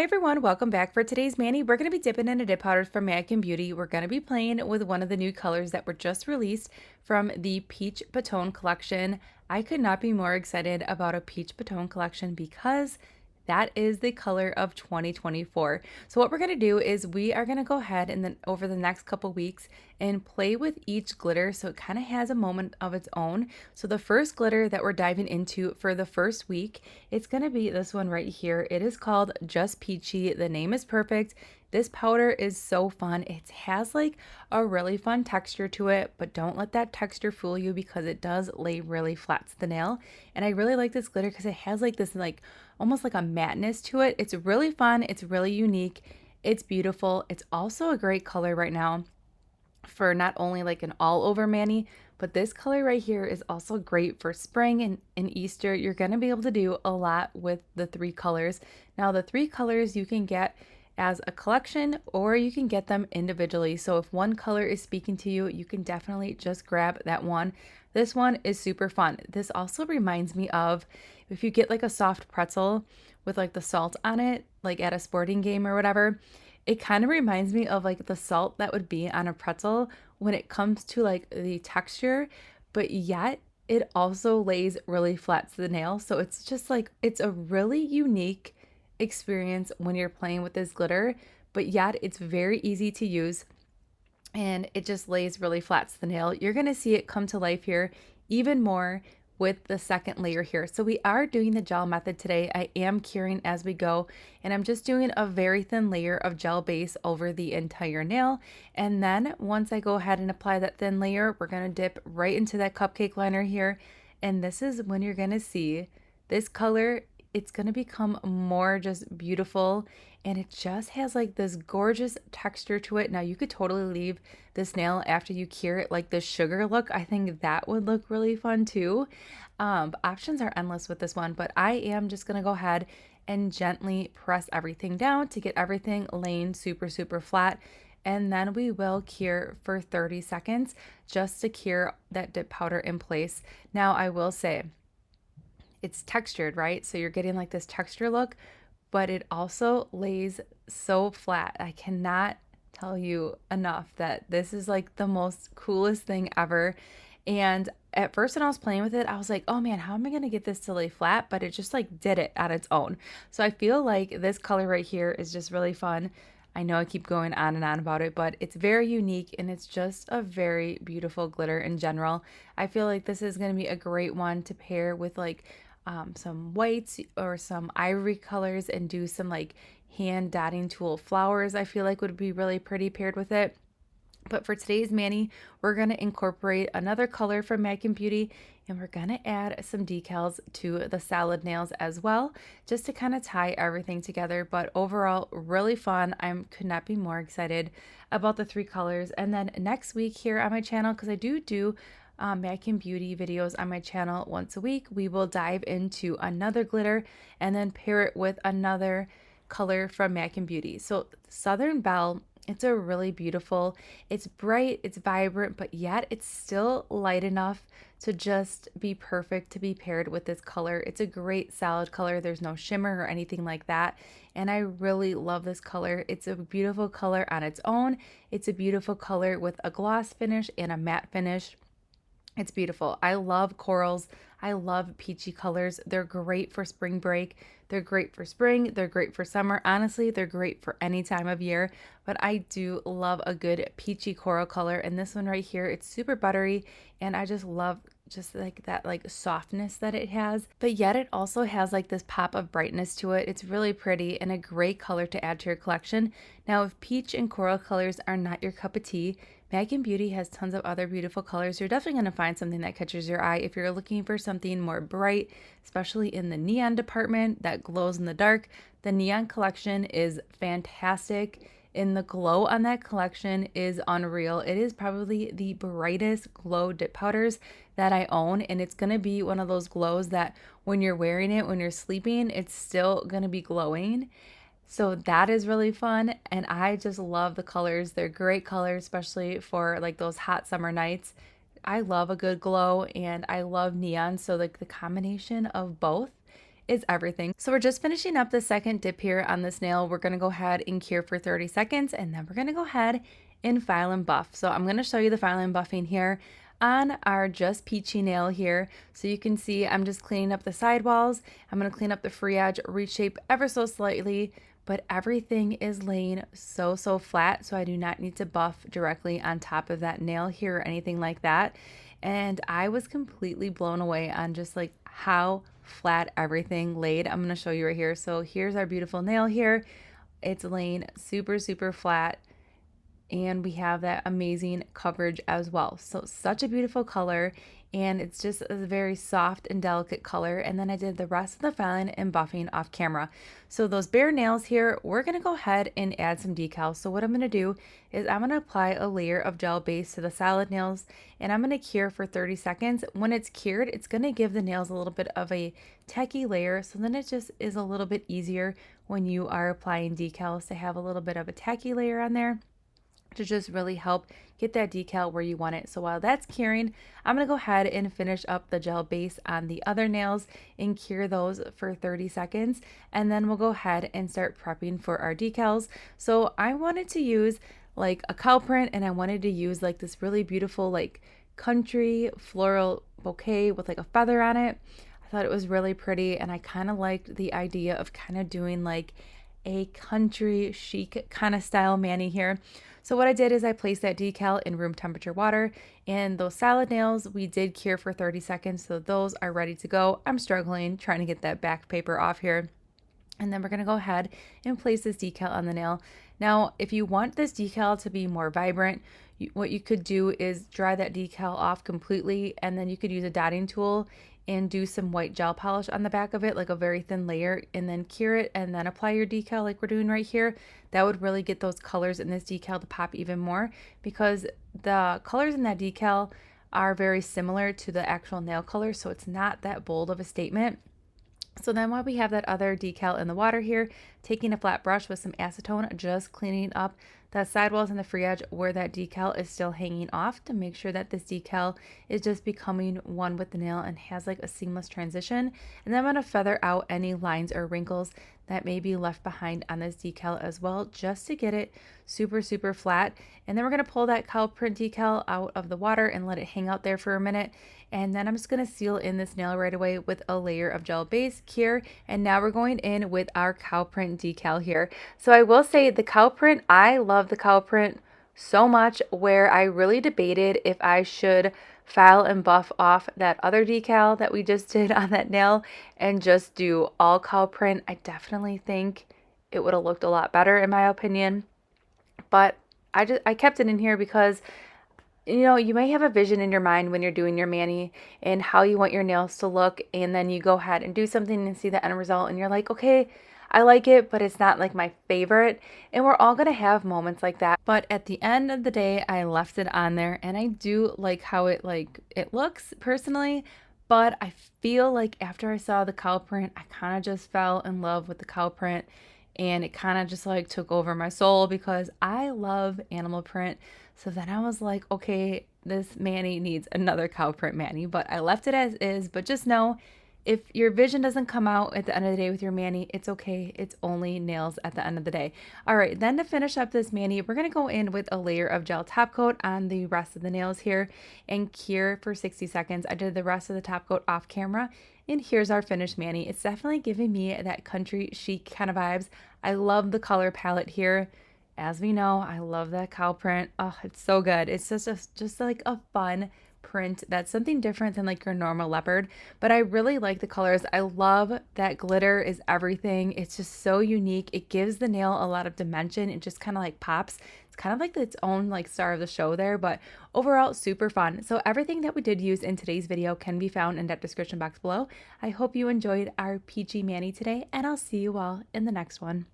everyone, welcome back. For today's mani, we're going to be dipping into dip powders from MadKin Beauty. We're going to be playing with one of the new colors that were just released from the Peach Pantone collection. I could not be more excited about a Peach Pantone collection because that is the color of 2024. So what we're going to do is we are going to go ahead and then over the next couple weeks and play with each glitter so it kind of has a moment of its own. So the first glitter that we're diving into for the first week, it's going to be this one right here. It is called Just Peachy. The name is perfect. This powder is so fun. It has like a really fun texture to it, but don't let that texture fool you because it does lay really flat to the nail. And I really like this glitter because it has like this like almost like a matteness to it. It's really fun. It's really unique. It's beautiful. It's also a great color right now for not only like an all over mani, but this color right here is also great for spring and Easter. You're going to be able to do a lot with the three colors. Now the three colors you can get as a collection or you can get them individually. So if one color is speaking to you, you can definitely just grab that one. This one is super fun. This also reminds me of if you get like a soft pretzel with like the salt on it, like at a sporting game or whatever, it kind of reminds me of like the salt that would be on a pretzel when it comes to like the texture, but yet it also lays really flat to the nail. So it's just like, it's a really unique experience when you're playing with this glitter, but yet it's very easy to use and it just lays really flat to the nail. You're going to see it come to life here even more with the second layer here. So we are doing the gel method today. I am curing as we go, and I'm just doing a very thin layer of gel base over the entire nail. And then once I go ahead and apply that thin layer, we're going to dip right into that cupcake liner here. And this is when you're going to see this color. It's going to become more just beautiful, and it just has like this gorgeous texture to it. Now you could totally leave this nail after you cure it like the sugar look. I think that would look really fun too. Options are endless with this one, but I am just going to go ahead and gently press everything down to get everything laying super flat. And then we will cure for 30 seconds just to cure that dip powder in place. Now I will say, it's textured, right? So you're getting like this texture look, but it also lays so flat. I cannot tell you enough that this is like the most coolest thing ever. And at first when I was playing with it, I was like, oh man, how am I going to get this to lay flat? But it just like did it on its own. So I feel like this color right here is just really fun. I know I keep going on and on about it, but it's very unique and it's just a very beautiful glitter in general. I feel like this is going to be a great one to pair with like some whites or some ivory colors and do some like hand dotting tool flowers. I feel like would be really pretty paired with it. But for today's mani, we're going to incorporate another color from MadKin Beauty, and we're going to add some decals to the salad nails as well, just to kind of tie everything together. But overall, really fun. I could not be more excited about the three colors. And then next week here on my channel, because I do MadKin Beauty videos on my channel once a week, we will dive into another glitter and then pair it with another color from MadKin Beauty. So Southern Belle, it's a really beautiful, it's bright, it's vibrant, but yet it's still light enough to just be perfect to be paired with this color. It's a great salad color. There's no shimmer or anything like that. And I really love this color. It's a beautiful color on its own. It's a beautiful color with a gloss finish and a matte finish. It's beautiful. I love corals. I love peachy colors. They're great for spring break. They're great for spring. They're great for summer. Honestly, they're great for any time of year. But I do love a good peachy coral color. And this one right here, it's super buttery. And I just love just like that like softness that it has. But yet it also has like this pop of brightness to it. It's really pretty and a great color to add to your collection. Now, if peach and coral colors are not your cup of tea, MadKin Beauty has tons of other beautiful colors. You're definitely going to find something that catches your eye if you're looking for something more bright, especially in the neon department that glows in the dark. The neon collection is fantastic, and the glow on that collection is unreal. It is probably the brightest glow dip powders that I own, and it's going to be one of those glows that when you're wearing it, when you're sleeping, it's still going to be glowing. So that is really fun, and I just love the colors. They're great colors, especially for like those hot summer nights. I love a good glow and I love neon, so like the combination of both is everything. So we're just finishing up the second dip here on this nail. We're going to go ahead and cure for 30 seconds, and then we're going to go ahead and file and buff. So I'm going to show you the file and buffing here on our just peachy nail here. So you can see I'm just cleaning up the sidewalls. I'm going to clean up the free edge, reshape ever so slightly, but everything is laying so flat, so I do not need to buff directly on top of that nail here or anything like that. And I was completely blown away on just like how flat everything laid. I'm going to show you right here. So here's our beautiful nail here. It's laying super flat, and we have that amazing coverage as well. So such a beautiful color, and it's just a very soft and delicate color. And then I did the rest of the filing and buffing off camera. So those bare nails here, we're gonna go ahead and add some decals. So what I'm gonna do is I'm gonna apply a layer of gel base to the solid nails, and I'm gonna cure for 30 seconds. When it's cured, it's gonna give the nails a little bit of a tacky layer, so then it just is a little bit easier when you are applying decals to have a little bit of a tacky layer on there to just really help get that decal where you want it. So while that's curing, I'm going to go ahead and finish up the gel base on the other nails and cure those for 30 seconds. And then we'll go ahead and start prepping for our decals. So I wanted to use like a cow print, and I wanted to use like this really beautiful like country floral bouquet with like a feather on it. I thought it was really pretty, and I kind of liked the idea of kind of doing like a country chic kind of style mani here. So what I did is I placed that decal in room temperature water, and those solid nails we did cure for 30 seconds, so those are ready to go. I'm struggling trying to get that back paper off here. And then we're going to go ahead and place this decal on the nail. Now, if you want this decal to be more vibrant, what you could do is dry that decal off completely, and then you could use a dotting tool and do some white gel polish on the back of it, like a very thin layer, and then cure it and then apply your decal like we're doing right here. That would really get those colors in this decal to pop even more, because the colors in that decal are very similar to the actual nail color, so it's not that bold of a statement. So then while we have that other decal in the water here, taking a flat brush with some acetone, just cleaning up the sidewalls and the free edge where that decal is still hanging off to make sure that this decal is just becoming one with the nail and has like a seamless transition. And then I'm going to feather out any lines or wrinkles that may be left behind on this decal as well, just to get it super flat. And then we're going to pull that cow print decal out of the water and let it hang out there for a minute. And then I'm just going to seal in this nail right away with a layer of gel base, cure, and now we're going in with our cow print decal here. So I will say the cow print, I love the cow print so much, where I really debated if I should file and buff off that other decal that we just did on that nail and just do all cow print. I definitely think it would have looked a lot better in my opinion, but I kept it in here because, you know, you may have a vision in your mind when you're doing your mani and how you want your nails to look, and then you go ahead and do something and see the end result and you're like, okay, I like it, but it's not like my favorite. And we're all gonna have moments like that. But at the end of the day, I left it on there, and I do like how it looks personally. But I feel like after I saw the cow print, I kind of just fell in love with the cow print, and it kind of just like took over my soul because I love animal print. So then I was like, okay, this mani needs another cow print mani, but I left it as is. But just know, if your vision doesn't come out at the end of the day with your mani, it's okay. It's only nails at the end of the day. All right, then to finish up this mani, we're going to go in with a layer of gel top coat on the rest of the nails here and cure for 60 seconds. I did the rest of the top coat off camera, and here's our finished mani. It's definitely giving me that country chic kind of vibes. I love the color palette here. As we know, I love that cow print. Oh, it's so good. It's just like a fun print that's something different than like your normal leopard, but I really like the colors. I love that glitter is everything. It's just so unique. It gives the nail a lot of dimension. It just kind of like pops. It's kind of like its own like star of the show there, but overall super fun. So everything that we did use in today's video can be found in that description box below. I hope you enjoyed our peachy mani today, and I'll see you all in the next one.